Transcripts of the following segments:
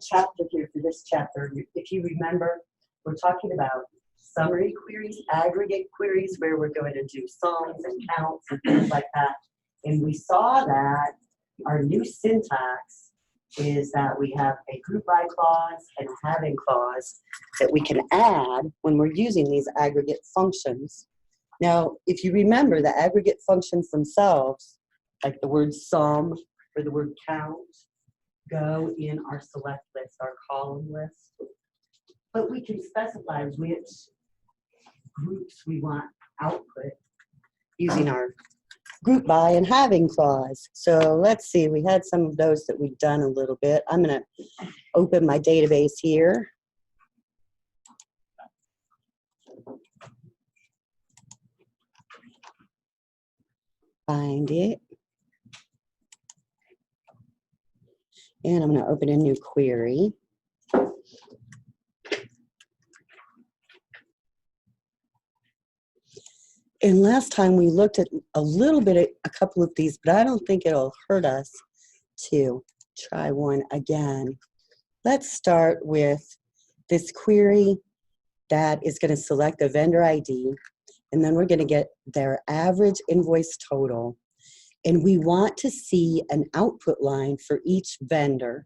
chapter here for this chapter. If you remember, we're talking about summary queries, aggregate queries, where we're going to do sums and counts and things like that. And we saw that our new syntax is that we have a group by clause and a having clause that we can add when we're using these aggregate functions. Now, if you remember, the aggregate functions themselves, like the word sum or the word count, go in our select list, our column list. But we can specify which groups we want output using our group by and having clause. So let's see, we had some of those that we've done a little bit. I'm going to open my database here. Find it. And I'm going to open a new query. And last time we looked at a little bit at a couple of these, but I don't think it'll hurt us to try one again. Let's start with this query that is going to select the vendor ID, and then we're going to get their average invoice total. And we want to see an output line for each vendor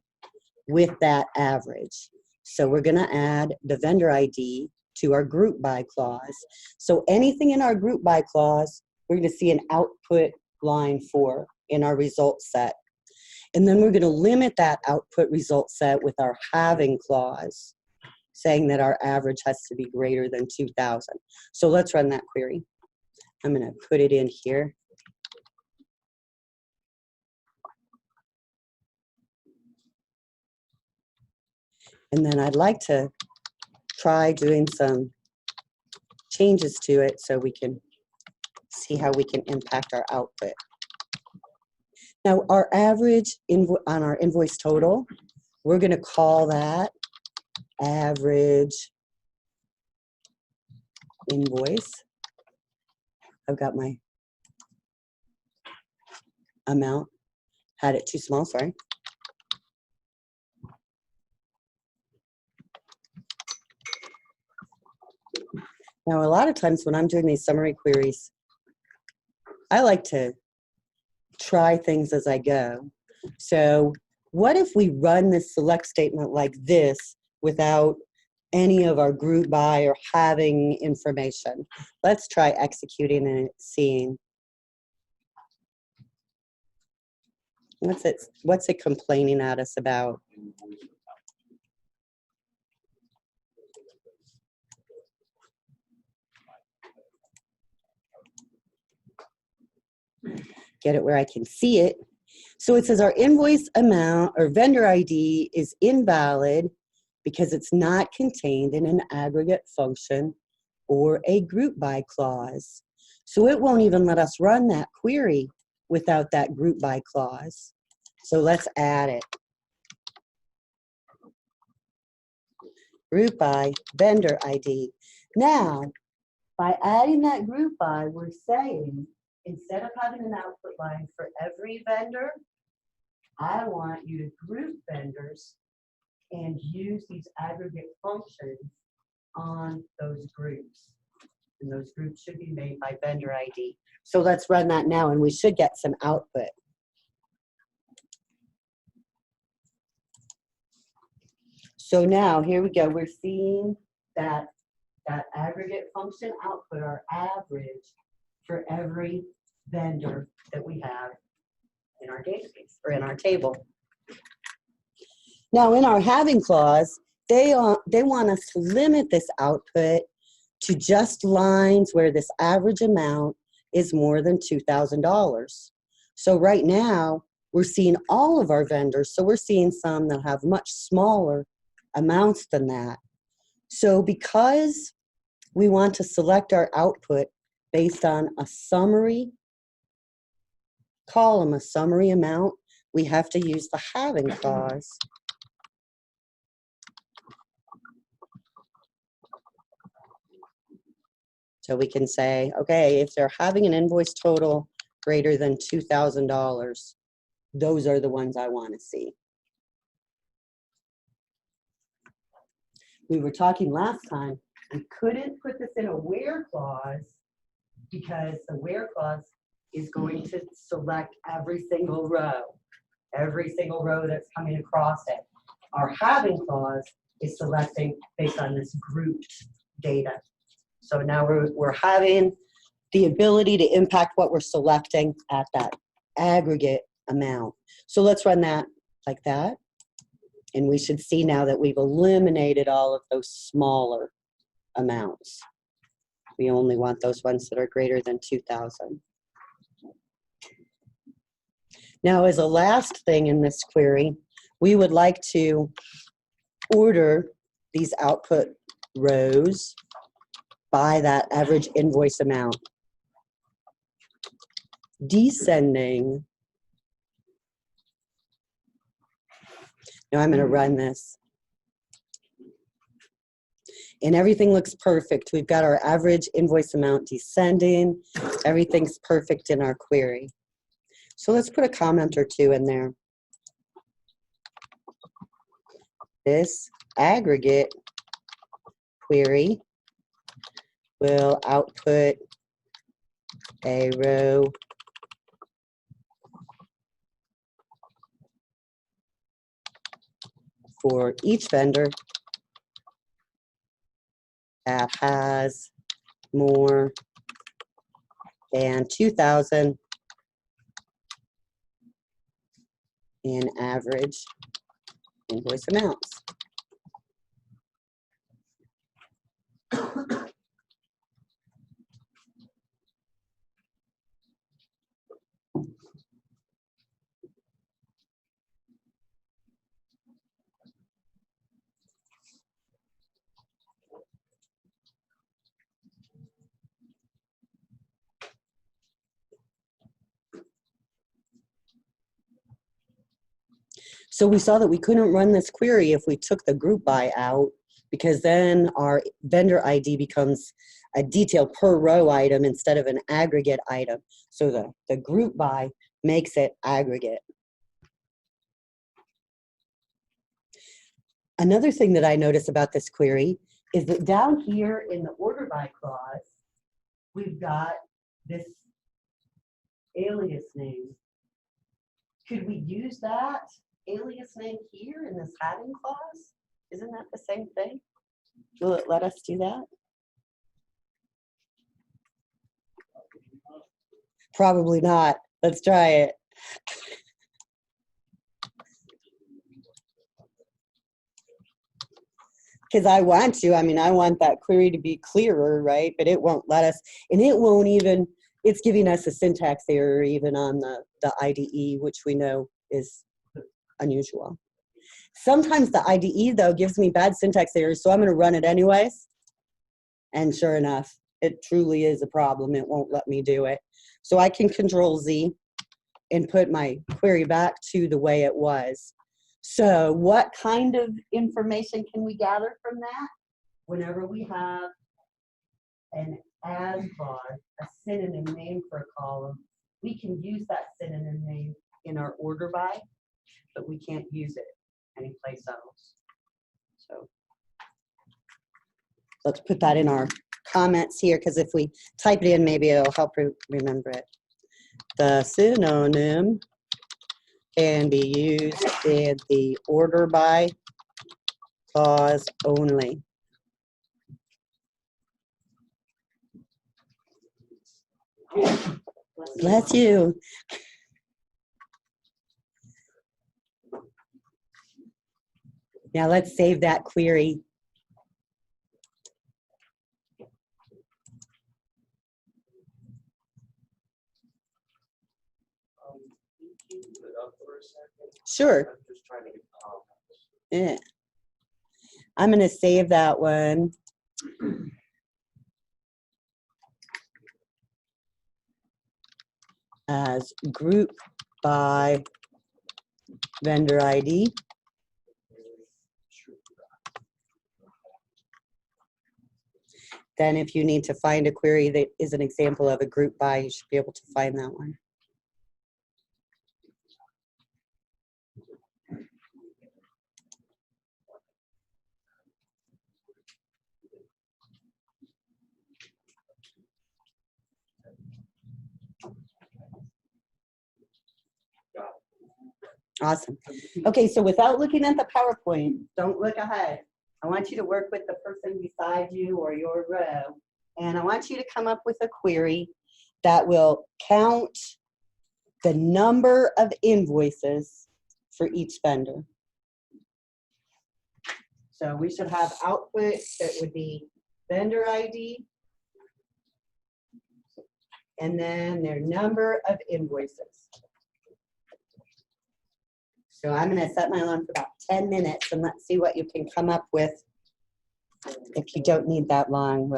with that average. So we're going to add the vendor ID to our group by clause. So anything in our group by clause, we're going to see an output line for in our result set. And then we're going to limit that output result set with our having clause, saying that our average has to be greater than 2,000. So let's run that query. I'm going to put it in here. And then I'd like to try doing some changes to it so we can see how we can impact our output. Now, our average on our invoice total, we're going to call that average invoice. I've got my amount, had it too small, sorry. Now, a lot of times when I'm doing these summary queries, I like to try things as I go. So what if we run this select statement like this without any of our group by or having information? Let's try executing and seeing. What's it complaining at us about? Get it where I can see it. So it says our invoice amount or vendor ID is invalid because it's not contained in an aggregate function or a group by clause. So it won't even let us run that query without that group by clause. So let's add it. Group by vendor ID. Now, by adding that group by, we're saying, instead of having an output line for every vendor, I want you to group vendors and use these aggregate functions on those groups. And those groups should be made by vendor ID. So let's run that now and we should get some output. So now here we go. We're seeing that aggregate function output our average for every vendor that we have in our database or in our table. Now in our having clause, they want us to limit this output to just lines where this average amount is more than $2,000. So right now we're seeing all of our vendors, so we're seeing some that have much smaller amounts than that. So because we want to select our output based on a summary column, a summary amount, we have to use the having clause. So we can say, okay, if they're having an invoice total greater than $2,000, those are the ones I want to see. we were talking last time, we couldn't put this in a where clause because the where clause is going to select every single row that's coming across it. Our having clause is selecting based on this grouped data. So now we're having the ability to impact what we're selecting at that aggregate amount. So let's run that like that. And we should see now that we've eliminated all of those smaller amounts. We only want those ones that are greater than 2,000. Now, as a last thing in this query, we would like to order these output rows by that average invoice amount, descending. Now I'm going to run this. And everything looks perfect. We've got our average invoice amount descending. Everything's perfect in our query. So let's put a comment or two in there. This aggregate query will output a row for each vendor that has more than 2,000 in average invoice amounts. So we saw that we couldn't run this query if we took the group by out, because then our vendor ID becomes a detail per row item instead of an aggregate item. So the group by makes it aggregate. Another thing that I notice about this query is that down here in the order by clause, we've got this alias name. Could we use that alias name here in this having clause? Isn't that the same thing? Will it let us do that? Probably not. Let's try it. Because I want to. I mean, I want that query to be clearer, right? But it won't let us, and it won't even, it's giving us a syntax error even on the IDE, which we know is unusual. Sometimes the IDE, though, gives me bad syntax errors, so I'm going to run it anyways. And sure enough, it truly is a problem. It won't let me do it. So I can Control-Z and put my query back to the way it was. So what kind of information can we gather from that? Whenever we have an as clause, a synonym name for a column, we can use that synonym name in our order by, but we can't use it anyplace else. So let's put that in our comments here, because if we type it in, maybe it'll help remember it. The synonym can be used in the order by clause only. Bless you. Now let's save that query. Sure. Yeah. I'm going to save that one. As group by vendor ID. Then if you need to find a query that is an example of a group by, you should be able to find that one. Awesome. Okay, so without looking at the PowerPoint, don't look ahead. I want you to work with the person beside you or your row, and I want you to come up with a query that will count the number of invoices for each vendor. So we should have output that would be vendor ID, and then their number of invoices. So I'm going to set my alarm for about 10 minutes, and let's see what you can come up with. If you don't need that long,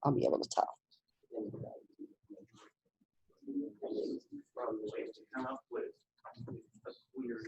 I'll be able to tell. Come up with a query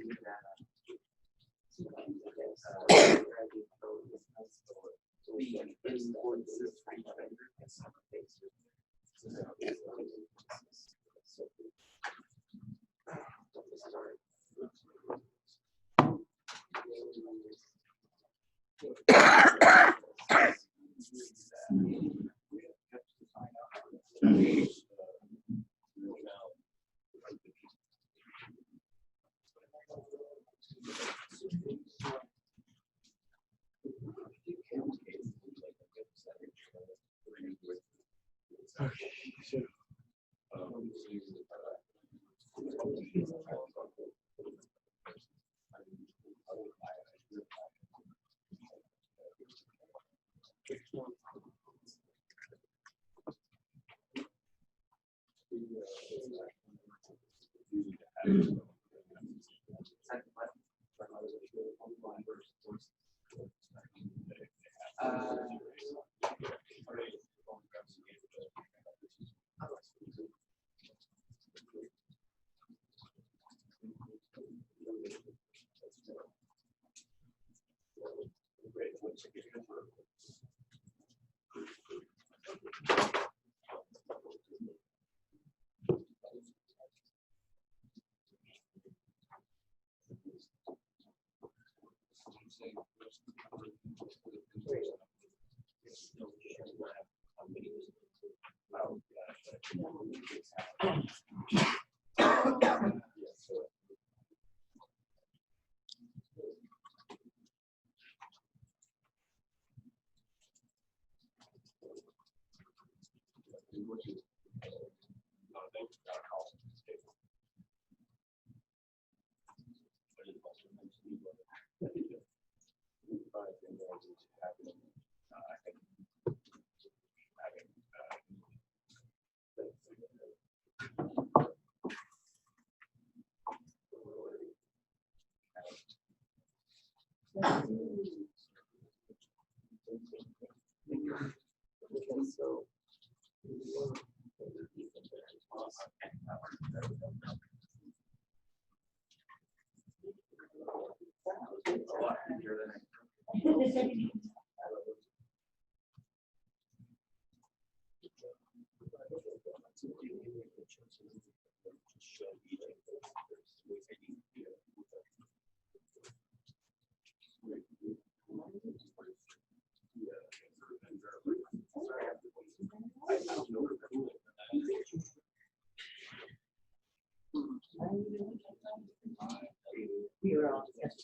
the invoices for each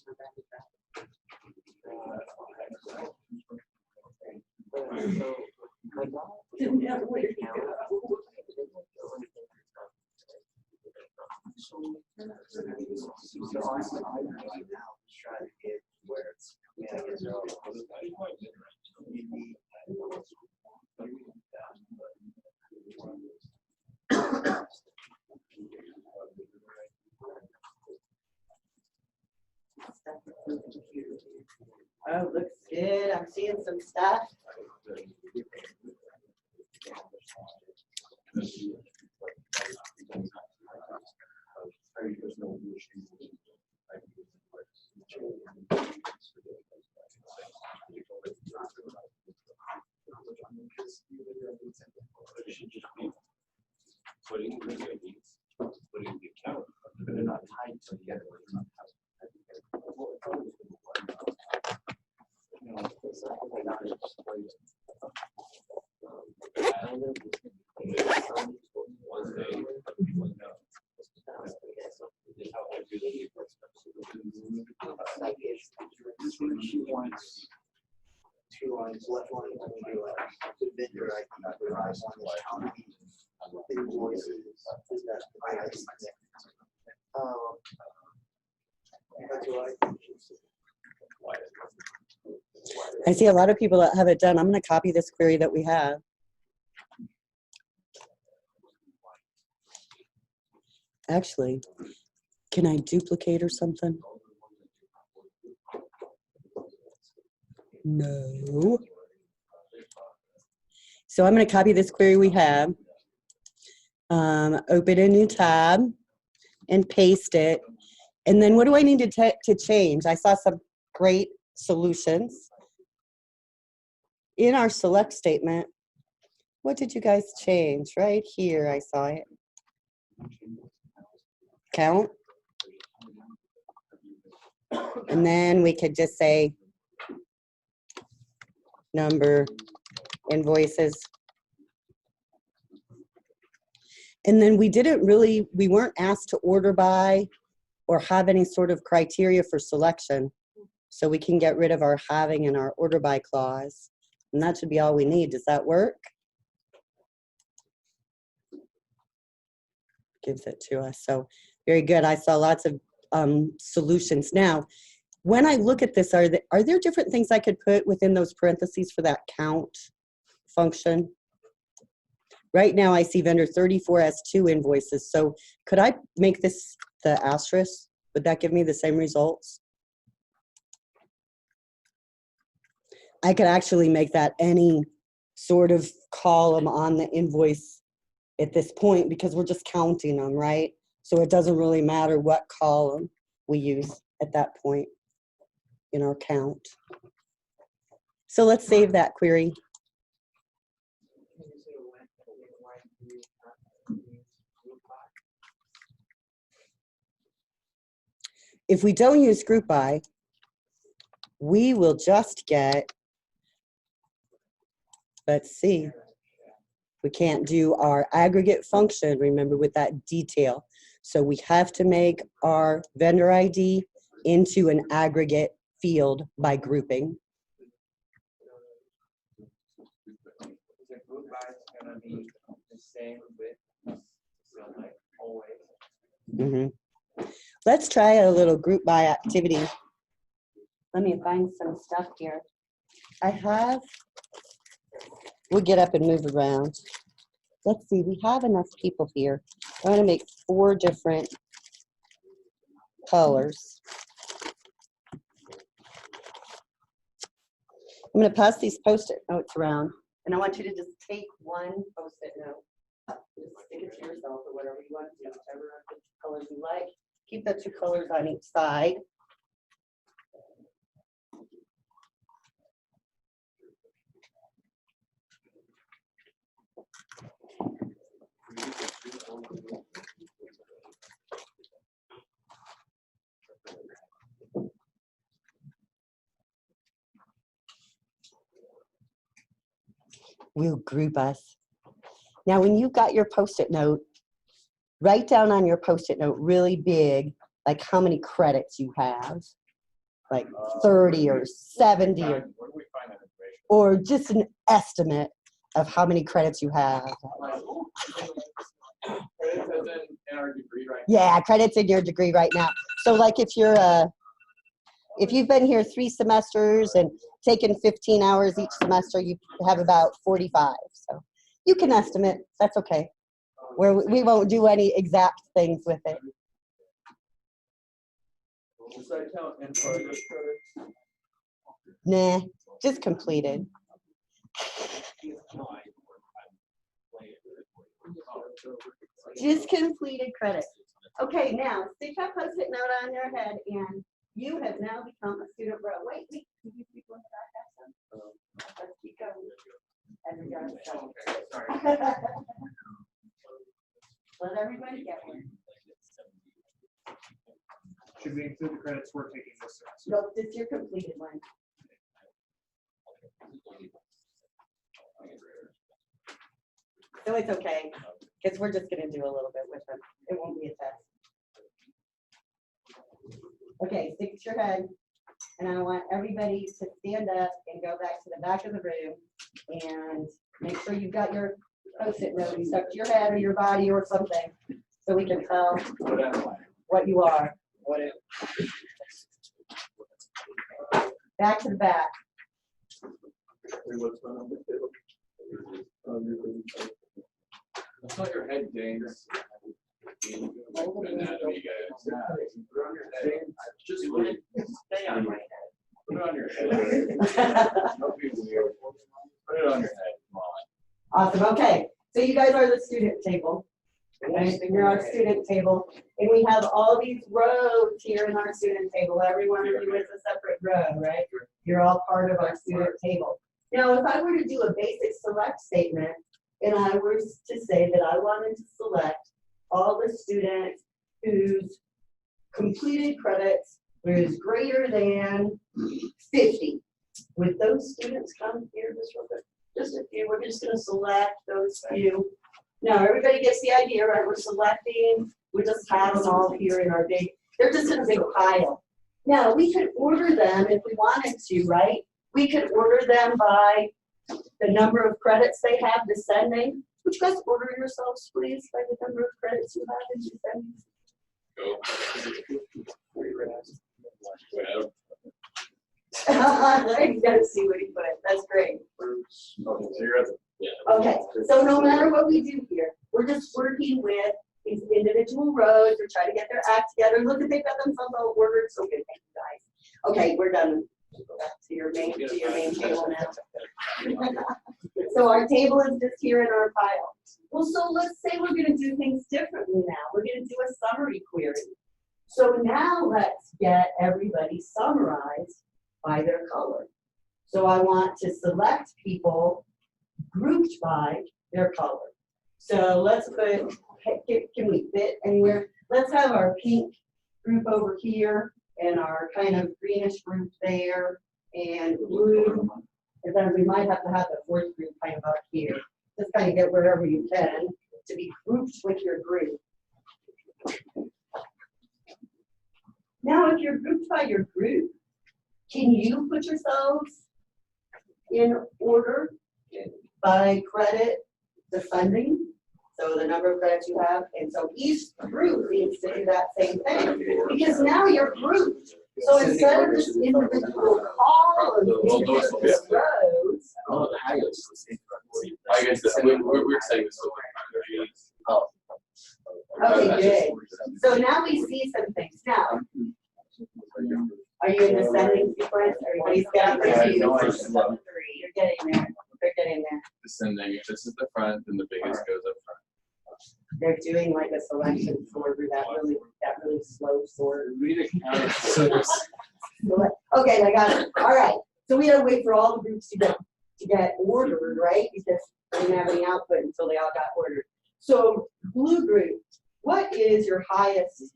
vendor. Oh, looks good. I'm seeing some stuff. Putting the account, but they're not tied together. lines. 2 lines, left line, we do the vendor ID, the right one is how many invoices is that the right ID. That's what I think. I see a lot of people that have it done. I'm going to copy this query that we have. Actually, can I duplicate or something? No. So I'm going to copy this query we have, open a new tab, and paste it. And then what do I need to change? I saw some great solutions. In our select statement, what did you guys change? Right here, I saw it. Count. And then we could just say number, invoices. And then we weren't asked to order by or have any sort of criteria for selection. So we can get rid of our having and our order by clause. And that should be all we need. Does that work? Gives it to us. So very good. I saw lots of solutions. Now, when I look at this, are there different things I could put within those parentheses for that count function? Right now, I see vendor 34 has 2 invoices. So could I make this the asterisk? Would that give me the same results? I could actually make that any sort of column on the invoice at this point because we're just counting them, right? So it doesn't really matter what column we use at that point in our count. So let's save that query. If we don't use group by, we will just get, let's see, we can't do our aggregate function, remember, with that detail. So we have to make our vendor ID into an aggregate field by grouping. The group by is gonna be the same with like always. Let's try a little group by activity. Let me find some stuff here. We'll get up and move around. Let's see, we have enough people here. I'm gonna make 4 different colors. I'm gonna pass these Post-it notes around, and I want you to just take one Post-it note. Just stick it to yourself or whatever you want to do, whichever of the 2 colors you like. Keep the 2 colors on each side. We'll group us. Now, when you've got your Post-it note, write down on your Post-it note really big, like how many credits you have, like 30 or 70 or just an estimate of how many credits you have. Yeah, credits in your degree right now. So like if you've been here 3 semesters and taken 15 hours each semester, you have about 45. So you can estimate, that's okay. We won't do any exact things with it. Does that count in progress credits? Nah, just completed. Just completed credits. Okay, now stick that Post-it note on your head, and you have now become a student pro. Wait, can you keep going back? Let's keep going. Let everybody get one. Should we include the credits we're taking this semester? Nope, this is your completed one. So it's okay, because we're just going to do a little bit with them. It won't be a test. Okay, stick to your head. And I want everybody to stand up and go back to the back of the room and make sure you've got your Post-it note stuck to your head or your body or something so we can tell what you are. Back to the back. That's not your head, James. Anatomy, guys. Just stay on my head. Put it on your head. Don't be weird. Put it on your head. Come on. Awesome. Okay. So you guys are the student table. Okay, so you're our student table. And we have all these rows here in our student table. Every one of you is a separate row, right? You're all part of our student table. Now, if I were to do a basic select statement, and I were to say that I wanted to select all the students whose completed credits was greater than 50, would those students come here just real quick? Just a few. We're just going to select those few. Now, everybody gets the idea, right? We're selecting. We just have them all here in our big, they're just in a big pile. Now, we could order them if we wanted to, right? We could order them by the number of credits they have descending. Would you guys order yourselves, please, by the number of credits you have in descending? You gotta see what he put. That's great. Okay, so no matter what we do here, we're just working with these individual rows. We're trying to get their act together. Look at they've got themselves all ordered. So good, thank you guys. Okay, we're done. Go back to your main table now. So our table is just here in our file. Well, so let's say we're going to do things differently now. We're going to do a summary query. So now let's get everybody summarized by their color. So I want to select people grouped by their color. So let's put, can we fit anywhere? Let's have our pink group over here and our kind of greenish group there and blue. And then we might have to have the fourth group kind of up here. Just kind of get wherever you can to be grouped with your group. Now, if you're grouped by your group, can you put yourselves in order by credit descending? So the number of credits you have, and so each group needs to do that same thing because now you're grouped. So instead of just individual columns, individual rows. Oh, I guess we're saying this. Oh. Okay, good. So now we see some things. Now, are you in descending sequence? Everybody's got their two. You're getting there. They're getting there. Descending. If this is the front, then the biggest goes up front. They're doing like a selection sort, that really slow sort. Okay, I got it. All right. So we gotta wait for all the groups to get ordered, right? Because we didn't have any output until they all got ordered. So blue group, what is your highest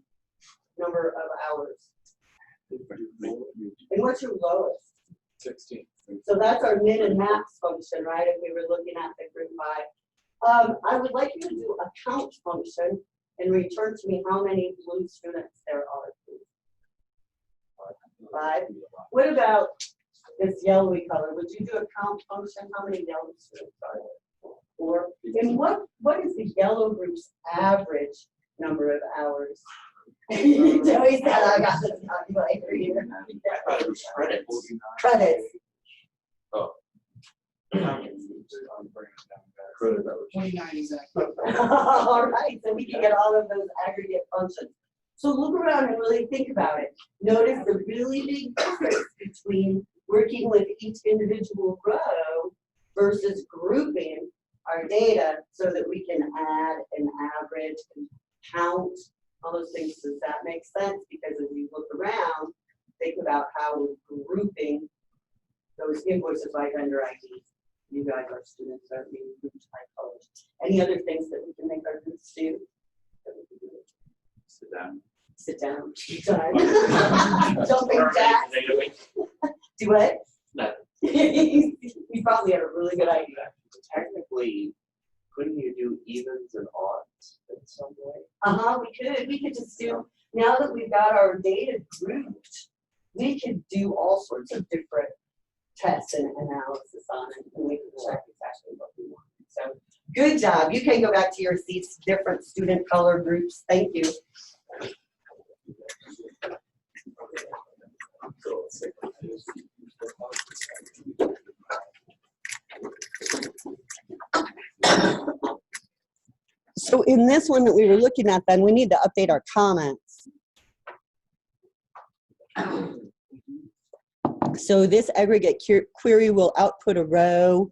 number of hours? And what's your lowest? 16. So that's our min and max function, right? If we were looking at the group 5. I would like you to do a count function and return to me how many blue students there are. 5. What about this yellowy color? Would you do a count function? How many yellow students are there? 4. And what is the yellow group's average number of hours? Joey said I got this calculator here. Credits. Oh. All right, so we can get all of those aggregate functions. So look around and really think about it. Notice the really big difference between working with each individual row versus grouping our data so that we can add an average and count all those things. Does that make sense? Because as you look around, think about how we're grouping those invoices by vendor ID. You guys are students are being grouped by colors. Any other things that we can make our groups do? Sit down. Sit down. Jumping jacks. Do what? No. You probably have a really good idea. Technically, couldn't you do evens and odds in some way? We could. We could just do, now that we've got our data grouped, we could do all sorts of different tests and analysis on it, and we can check exactly what we want. So good job. You can go back to your seats, different student color groups. Thank you. So in this one that we were looking at, then we need to update our comments. So this aggregate query will output a row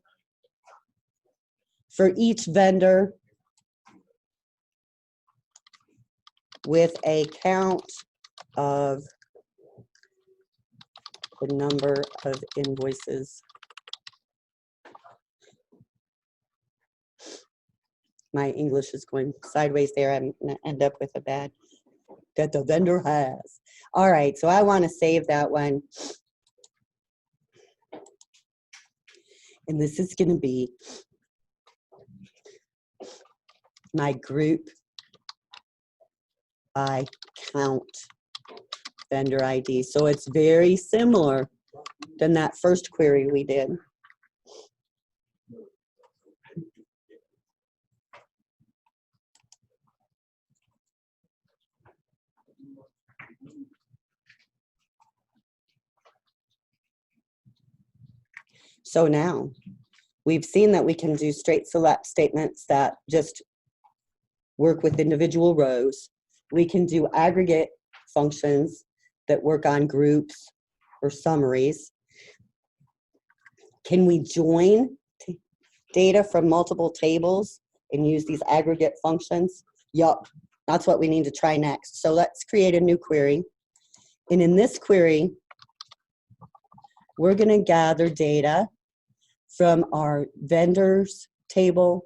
for each vendor with a count of the number of invoices. My English is going sideways there. I'm going to end up with a bad that the vendor has. All right, so I want to save that one. And this is going to be my group by count vendor ID. So it's very similar than that first query we did. So now we've seen that we can do straight select statements that just work with individual rows. We can do aggregate functions that work on groups or summaries. Can we join data from multiple tables and use these aggregate functions? Yup, that's what we need to try next. So let's create a new query. And in this query, we're going to gather data from our vendors table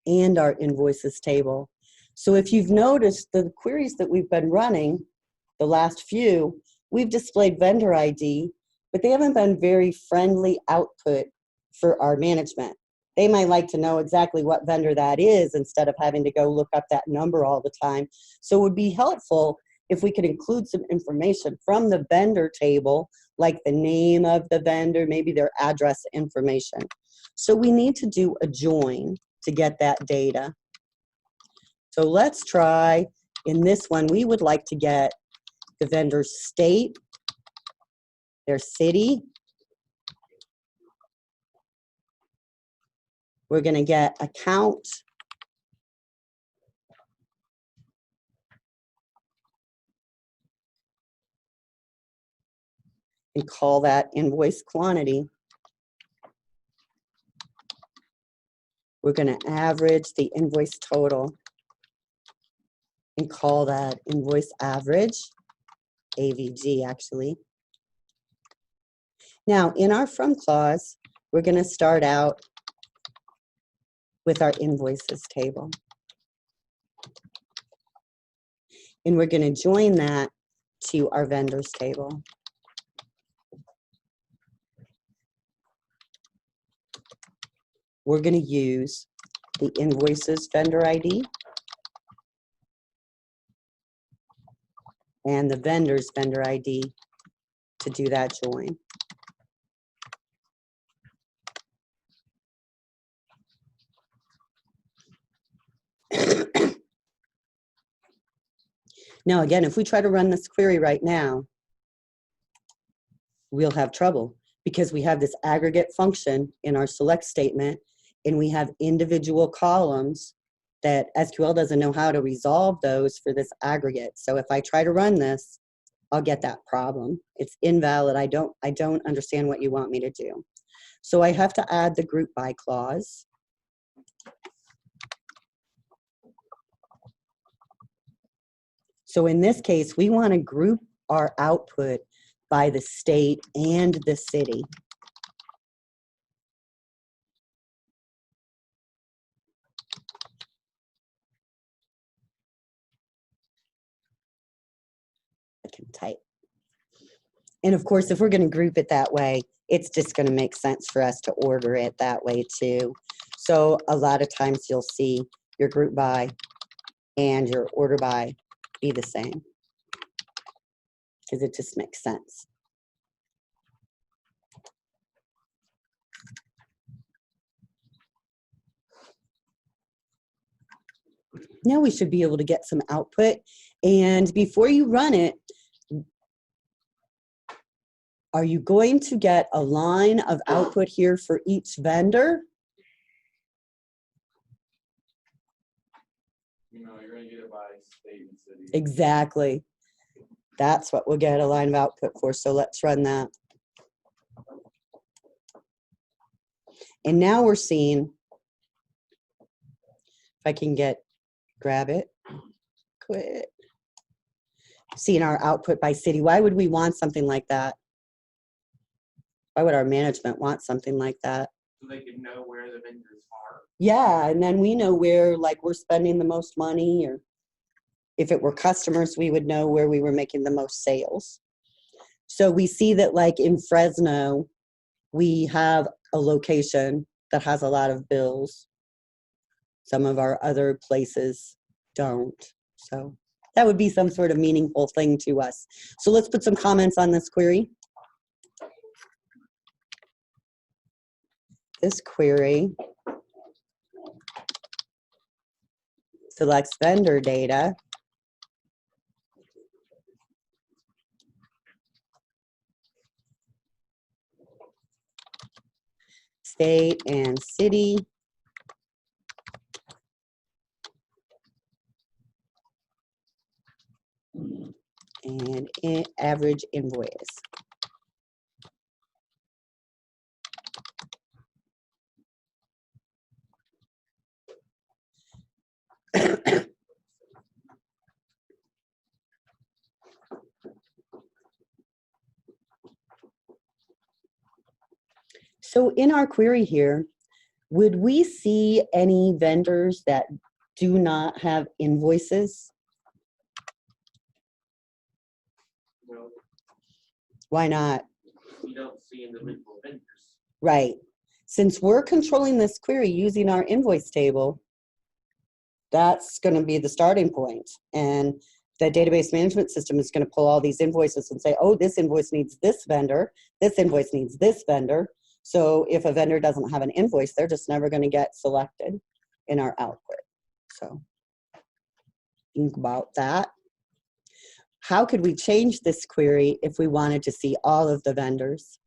and our invoices table. So if you've noticed the queries that we've been running, the last few, we've displayed vendor ID, but they haven't been very friendly output for our management. They might like to know exactly what vendor that is instead of having to go look up that number all the time. So it would be helpful if we could include some information from the vendor table, like the name of the vendor, maybe their address information. So we need to do a join to get that data. So let's try, in this one, we would like to get the vendor's state, their city. We're going to get account. And call that invoice quantity. We're going to average the invoice total and call that invoice average, AVG actually. Now in our from clause, we're going to start out with our invoices table. And we're going to join that to our vendors table. We're going to use the invoices vendor ID and the vendors vendor ID to do that join. Now again, if we try to run this query right now, we'll have trouble because we have this aggregate function in our select statement and we have individual columns that SQL doesn't know how to resolve those for this aggregate. So if I try to run this, I'll get that problem. It's invalid. I don't understand what you want me to do. So I have to add the group by clause. So in this case, we want to group our output by the state and the city. I can type. And of course, if we're going to group it that way, it's just going to make sense for us to order it that way too. So a lot of times you'll see your group by and your order by be the same because it just makes sense. Now we should be able to get some output. And before you run it, are you going to get a line of output here for each vendor? You know, you're gonna get it by state and city. Exactly. That's what we'll get a line of output for. So let's run that. And now we're seeing, if I can grab it, quit. Seeing our output by city. Why would we want something like that? Why would our management want something like that? So they can know where the vendors are. Yeah, and then we know where like we're spending the most money, or if it were customers, we would know where we were making the most sales. So we see that like in Fresno, we have a location that has a lot of bills. Some of our other places don't. So that would be some sort of meaningful thing to us. So let's put some comments on this query. This query selects vendor data. State and city. And average invoice. So in our query here, would we see any vendors that do not have invoices? No, Why not? you don't see individual vendors. Right. Since we're controlling this query using our invoice table, that's going to be the starting point. And the database management system is going to pull all these invoices and say, oh, this invoice needs this vendor. This invoice needs this vendor. So if a vendor doesn't have an invoice, they're just never going to get selected in our output. So think about that. How could we change this query if we wanted to see all of the vendors?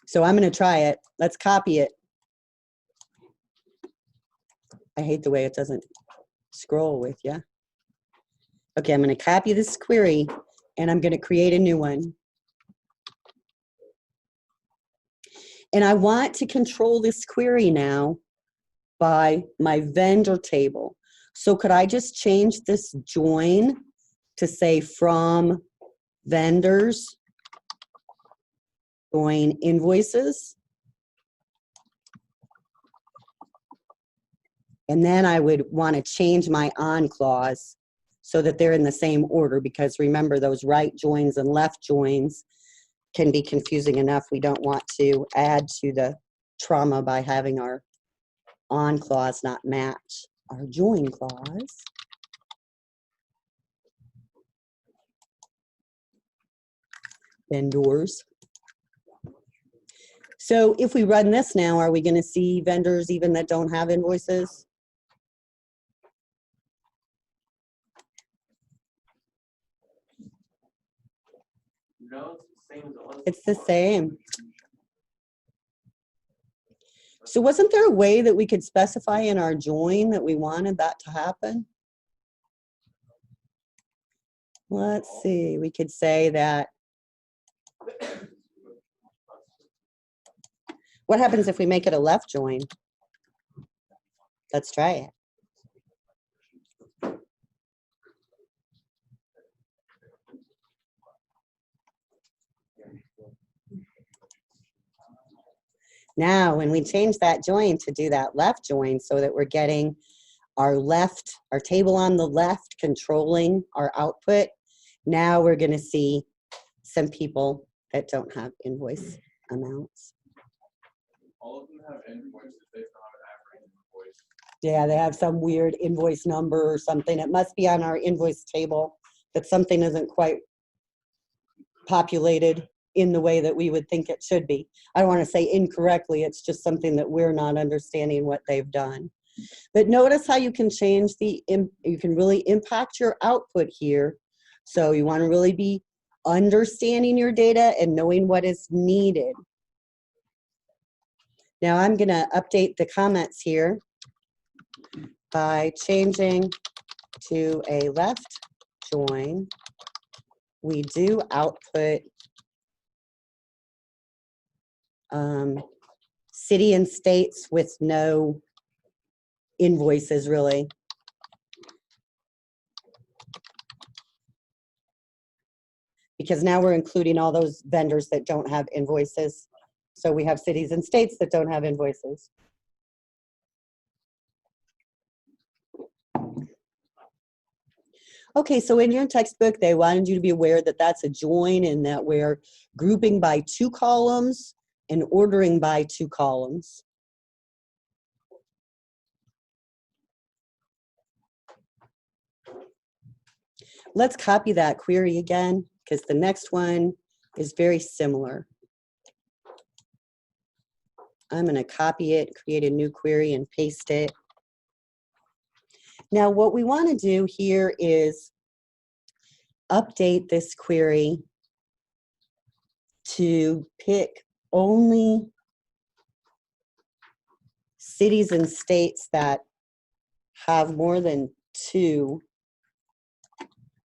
So I'm going to try it. Let's copy it. I hate the way it doesn't scroll with you. Okay, I'm going to copy this query and I'm going to create a new one. And I want to control this query now by my vendor table. So could I just change this join to say from vendors, join invoices? And then I would want to change my on clause so that they're in the same order, because remember those right joins and left joins can be confusing enough. We don't want to add to the trauma by having our on clause not match our join clause. Vendors. So if we run this now, are we going to see vendors even that don't have invoices? No, it's the same as it was. It's the same. So wasn't there a way that we could specify in our join that we wanted that to happen? Let's see, we could say that. What happens if we make it a left join? Let's try it. Now, when we change that join to do that left join so that we're getting our left, our table on the left controlling our output, now we're going to see some people that don't have invoice amounts. All of them have invoices, they don't have an average invoice. Yeah, they have some weird invoice number or something. It must be on our invoice table that something isn't quite populated. in the way that we would think it should be. I don't want to say incorrectly, it's just something that we're not understanding what they've done. But notice how you can change you can really impact your output here. So you want to really be understanding your data and knowing what is needed. Now I'm going to update the comments here by changing to a left join. We do output city and states with no invoices really. Because now we're including all those vendors that don't have invoices. So we have cities and states that don't have invoices. Okay, so in your textbook, they wanted you to be aware that that's a join and that we're grouping by 2 columns and ordering by 2 columns. Let's copy that query again, because the next one is very similar. I'm going to copy it, create a new query, and paste it. Now, what we want to do here is update this query to pick only cities and states that have more than 2.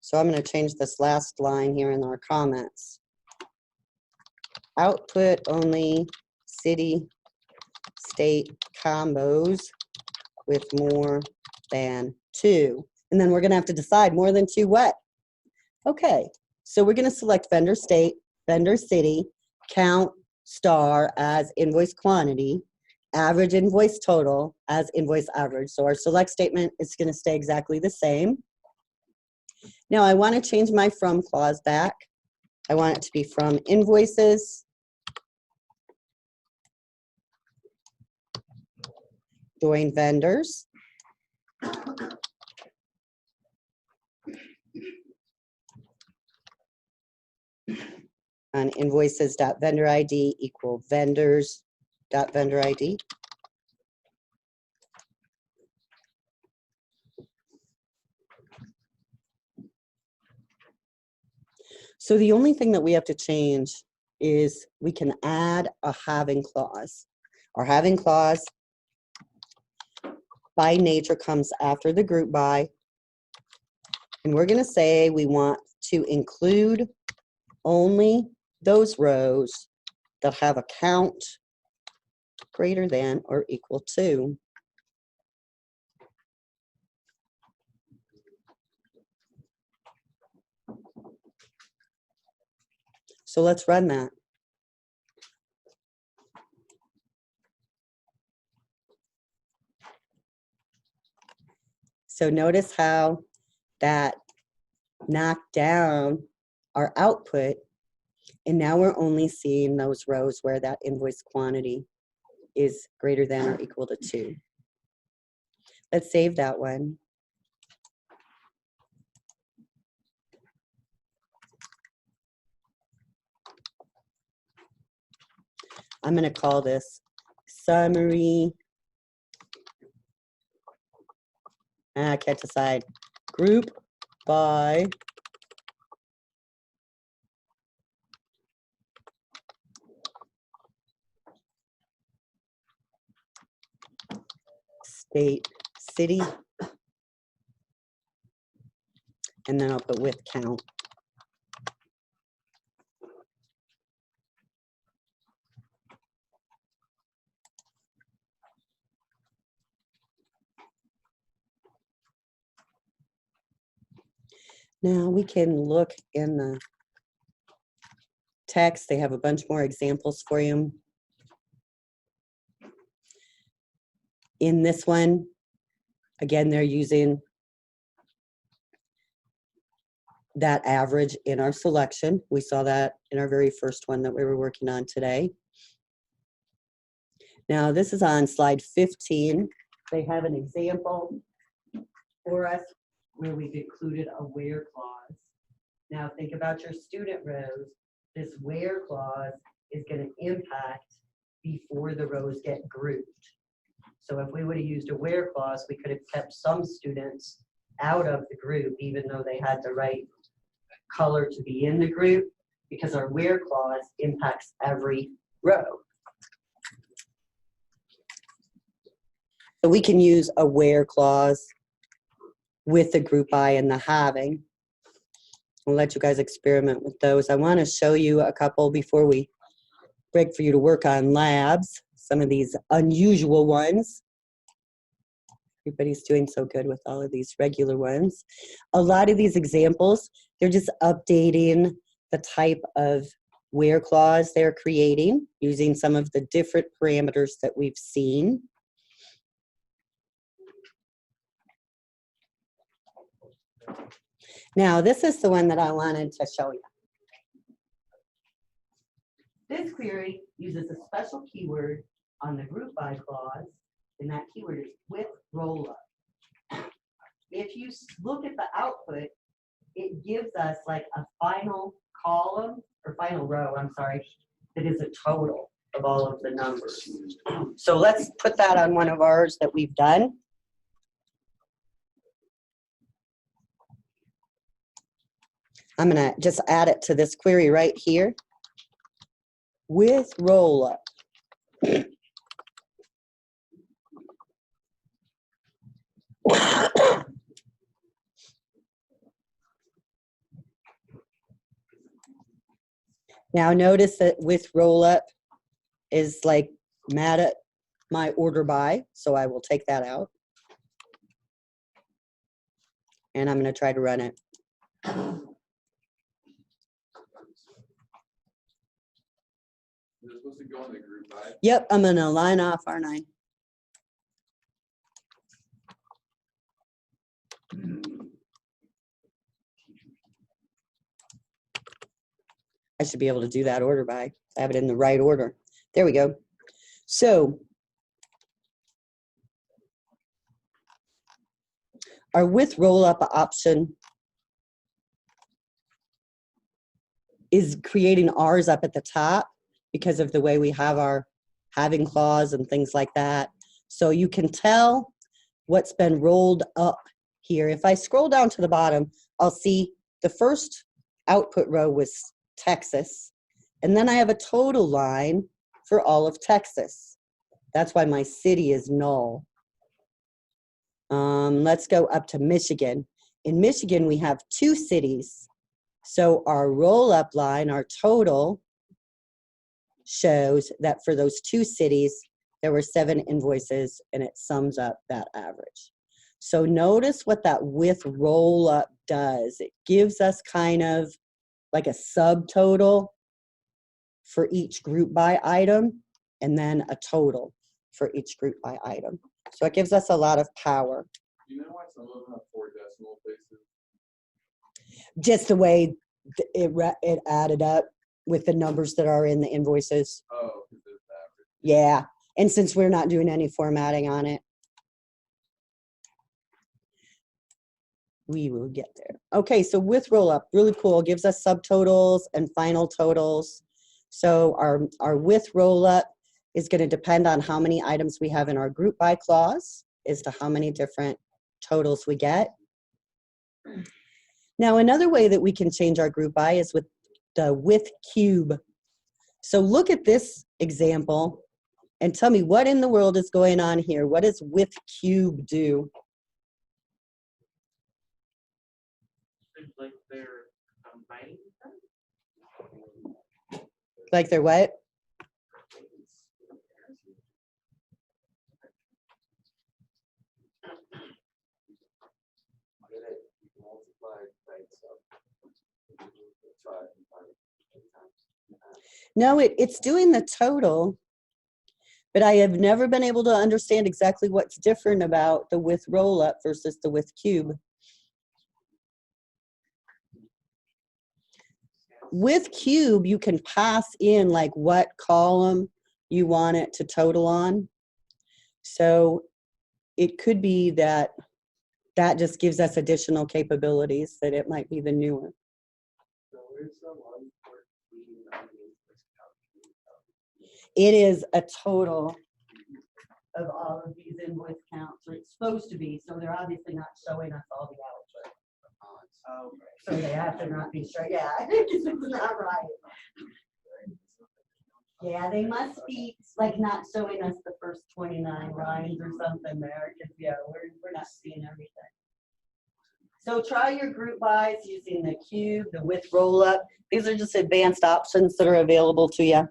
So I'm going to change this last line here in our comments. Output only city state combos with more than 2. And then we're going to have to decide more than 2 what? Okay, so we're going to select vendor state, vendor city, count star as invoice quantity, average invoice total as invoice average. So our select statement is going to stay exactly the same. Now I want to change my from clause back. I want it to be from invoices, join vendors, on invoices.vendor ID equal vendors.vendor ID. So the only thing that we have to change is we can add a having clause. Our having clause by nature comes after the group by, and we're going to say we want to include only those rows that have a count greater than or equal to. So let's run that. So notice how that knocked down our output, and now we're only seeing those rows where that invoice quantity is greater than or equal to 2. Let's save that one. I'm going to call this summary. I can't decide. Group by state, city, and then I'll put with count. Now we can look in the text. They have a bunch more examples for you. In this one, again, they're using that average in our selection. We saw that in our very first one that we were working on today. Now this is on slide 15. They have an example for us where we've included a where clause. Now think about your student rows. this where clause is going to impact before the rows get grouped. So if we would have used a where clause, we could have kept some students out of the group, even though they had the right color to be in the group, because our where clause impacts every row. So we can use a where clause with the group by and the having. I'll let you guys experiment with those. I want to show you a couple before we break for you to work on labs, some of these unusual ones. Everybody's doing so good with all of these regular ones. A lot of these examples, they're just updating the type of where clause they're creating using some of the different parameters that we've seen. Now, this is the one that I wanted to show you. This query uses a special keyword on the group by clause, and that keyword is with roll up. If you look at the output, it gives us like a final column, or final row, I'm sorry, that is a total of all of the numbers. So let's put that on one of ours that we've done. I'm going to just add it to this query right here with roll up. Now notice that with roll up is like mad at my order by, so I will take that out. And I'm going to try to run it. Is it supposed to go in the group by? Yep, I'm going to line off, aren't I? I should be able to do that order by. I have it in the right order. There we go. So our with roll up option is creating ours up at the top because of the way we have our having clause and things like that. So you can tell what's been rolled up here. If I scroll down to the bottom, I'll see the first output row was Texas. And then I have a total line for all of Texas. That's why my city is null. Let's go up to Michigan. In Michigan, we have 2 cities. So our roll-up line, our total, shows that for those 2 cities, there were 7 invoices, and it sums up that average. So notice what that with roll-up does. It gives us kind of like a subtotal for each group by item, and then a total for each group by item. So it gives us a lot of power. Do you know why some of them have 4 decimal places? Just the way it added up with the numbers that are in the invoices. Oh, because it's average. Yeah, and since we're not doing any formatting on it, we will get there. Okay, so with roll up, really cool, gives us subtotals and final totals. So our with roll up is going to depend on how many items we have in our group by clause as to how many different totals we get. Now, another way that we can change our group by is with the with cube. So look at this example and tell me what in the world is going on here. What does with cube do? Seems like they're combining them. Like they're what? No, it's doing the total, but I have never been able to understand exactly what's different about the with roll up versus the with cube. With cube, you can pass in like what column you want it to total on. So it could be that that just gives us additional capabilities, that it might be the newer. So where's the one for It is a total of all of these invoice counts, or it's supposed to be, so they're obviously not showing us all the output. So they have to not be sure, yeah, because it's not right. Yeah, they must be like not showing us the first 29 lines or something there, because yeah, we're not seeing everything. So try your group bys using the cube, the with roll up. These are just advanced options that are available to you.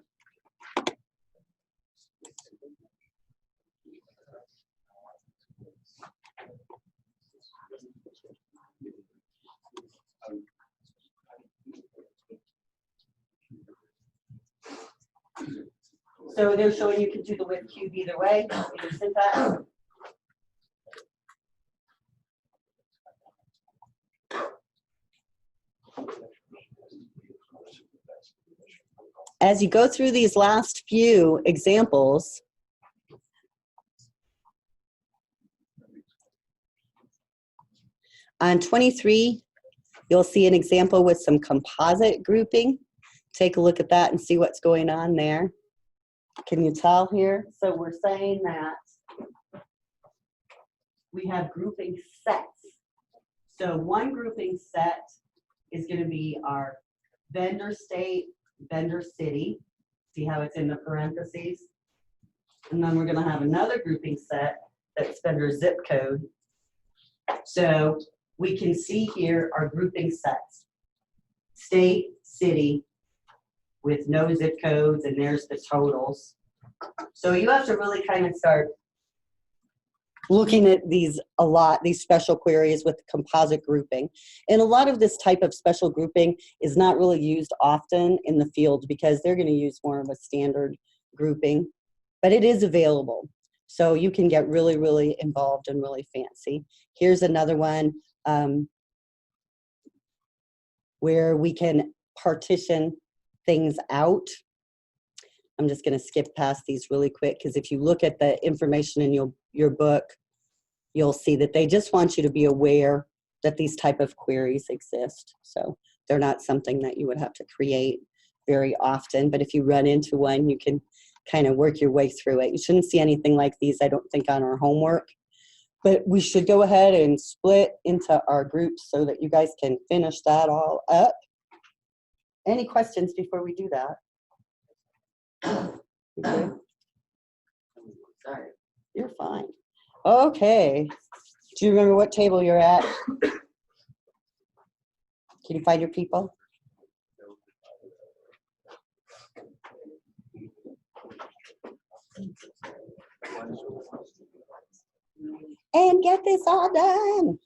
So they're showing you can do the with cube either way, either syntax. As you go through these last few examples, on 23, you'll see an example with some composite grouping. Take a look at that and see what's going on there. Can you tell here? So we're saying that we have grouping sets. So one grouping set is going to be our vendor state, vendor city. See how it's in the parentheses? And then we're going to have another grouping set that's vendor zip code. So we can see here our grouping sets. State, city, with no zip codes, and there's the totals. So you have to really kind of start looking at these a lot, these special queries with composite grouping. And a lot of this type of special grouping is not really used often in the field because they're going to use more of a standard grouping, but it is available. So you can get really, really involved and really fancy. Here's another one where we can partition things out. I'm just going to skip past these really quick because if you look at the information in your book, you'll see that they just want you to be aware that these type of queries exist. So they're not something that you would have to create very often, but if you run into one, you can kind of work your way through it. You shouldn't see anything like these, I don't think, on our homework, but we should go ahead and split into our groups so that you guys can finish that all up. Any questions before we do that? Okay. Sorry, you're fine. Okay, do you remember what table you're at? Can you find your people? And get this all done.